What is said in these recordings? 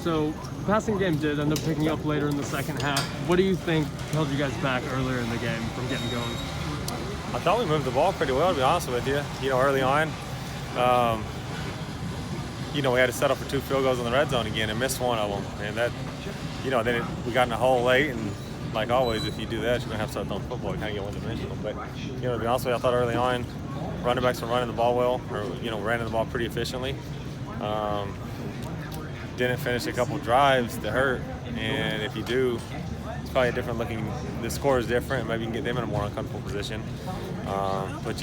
So the passing game did end up picking up later in the second half. What do you think held you guys back earlier in the game from getting going? I thought we moved the ball pretty well, to be honest with you. Early on, we had to settle for 2 field goals in the red zone again and missed one of them. And that, then we got in a hole late. And like always, if you do that, you're going to have to start throwing football. You kind of get one-dimensional. But, to be honest with you, I thought early on, running backs were running the ball well, or, ran the ball pretty efficiently. Didn't finish a couple drives that hurt. And if you do, it's probably a different looking, the score is different. Maybe you can get them in a more uncomfortable position. But,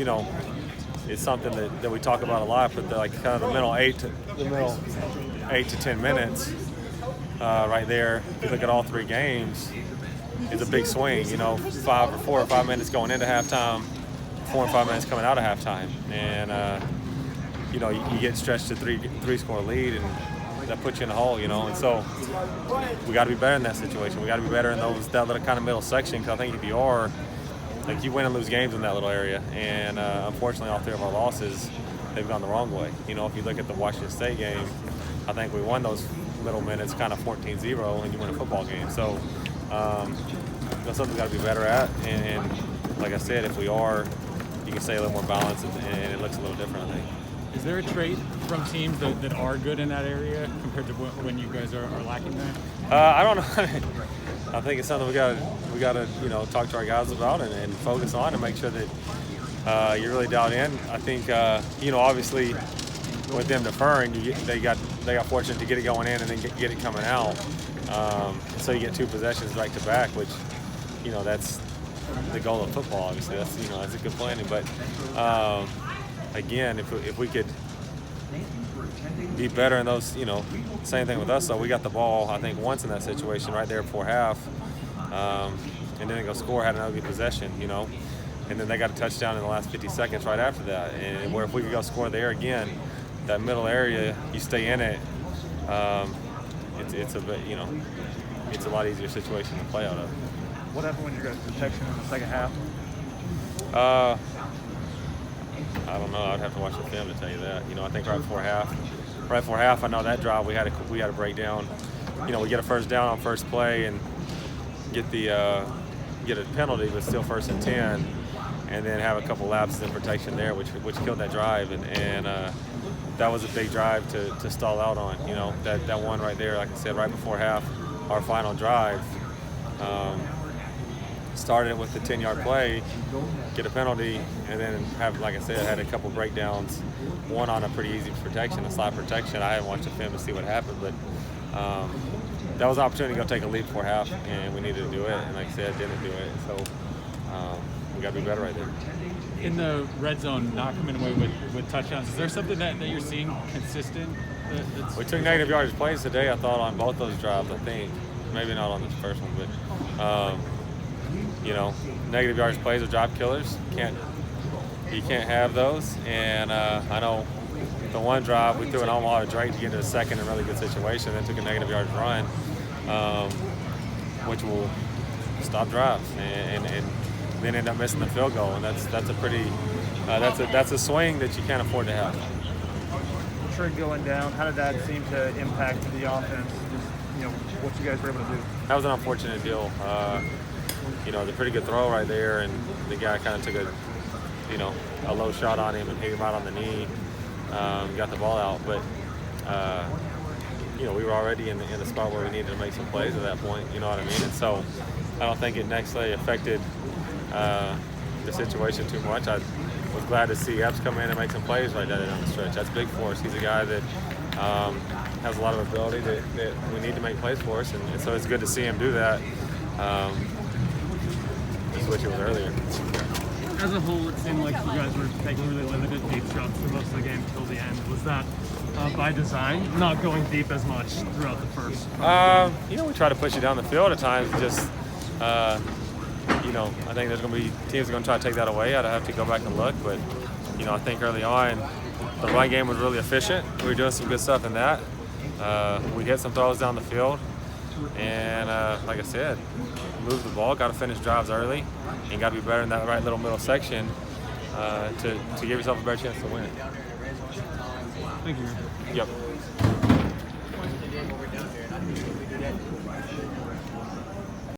it's something that we talk about a lot, but kind of the middle 8 to 10 minutes right there, if you look at all 3 games, is a big swing. 4 or 5 minutes going into halftime, 4 and 5 minutes coming out of halftime. And, you get stretched to 3-score lead, and that puts you in a hole, and so we got to be better in that situation. We got to be better in that little kind of middle section, because I think if you are, you win and lose games in that little area. And unfortunately, all 3 of our losses, they've gone the wrong way. If you look at the Washington State game, I think we won those middle minutes kind of 14-0, and you win a football game. So that's something we've got to be better at. And like I said, if we are, you can stay a little more balanced, and it looks a little different, I think. Is there a trait from teams that are good in that area compared to when you guys are lacking that? I don't know. I think it's something we got to talk to our guys about and focus on and make sure that you're really dialed in. I think obviously with them deferring, they got fortunate to get it going in and then get it coming out. So you get 2 possessions back to back, which that's the goal of football. Obviously, that's a good planning. But again, if we could be better in those, same thing with us. So we got the ball, I think, once in that situation right there before half, and then go score, had another good possession, and then they got a touchdown in the last 50 seconds right after that. And where if we could go score there again, that middle area, you stay in it, it's a bit, it's a lot easier situation to play out of. What happened with your guys' protection in the second half? I don't know. I'd have to watch the film to tell you that. I think right before half, I know that drive we had a breakdown. We get a first down on first play and get a penalty, but still 1st and 10, and then have a couple lapses in protection there, which killed that drive. And that was a big drive to stall out on. That one right there, like I said, right before half, our final drive. Started with the 10-yard play, get a penalty, and then like I said, had a couple breakdowns, one on a pretty easy protection, a slide protection. I hadn't watched the film to see what happened, but that was an opportunity to go take a lead before half, and we needed to do it, and like I said, didn't do it. So we got to be better right there. In the red zone, not coming away with touchdowns, is there something that you're seeing consistent? We took negative yardage plays today, I thought, on both those drives, I think. Maybe not on this first one, but negative yardage plays are drive killers. You can't have those. And I know the one drive we threw it home a lot of Drake to get into a second and really good situation, then took a negative yardage run, which will stop drives and then end up missing the field goal. And that's a pretty that's a swing that you can't afford to have. Trigg going down, how did that seem to impact the offense? Just what you guys were able to do. That was an unfortunate deal. The pretty good throw right there, and the guy kind of took a low shot on him and hit him right on the knee. Got the ball out, but we were already in the spot where we needed to make some plays at that point. You know what I mean? And so I don't think it necessarily affected the situation too much. I was glad to see Epps come in and make some plays right there down the stretch. That's big for us. He's a guy that has a lot of ability that we need to make plays for us, and so it's good to see him do that. Just wish it was earlier. As a whole, it seemed like you guys were taking really limited deep shots for most of the game till the end. Was that by design, not going deep as much throughout the first? We try to push you down the field at times. Just, I think there's going to be teams that are going to try to take that away. I'd have to go back and look, but I think early on, the run game was really efficient. We were doing some good stuff in that. We hit some throws down the field, and like I said, moved the ball, got to finish drives early, and got to be better in that right little middle section to give yourself a better chance to win. Thank you. Yep.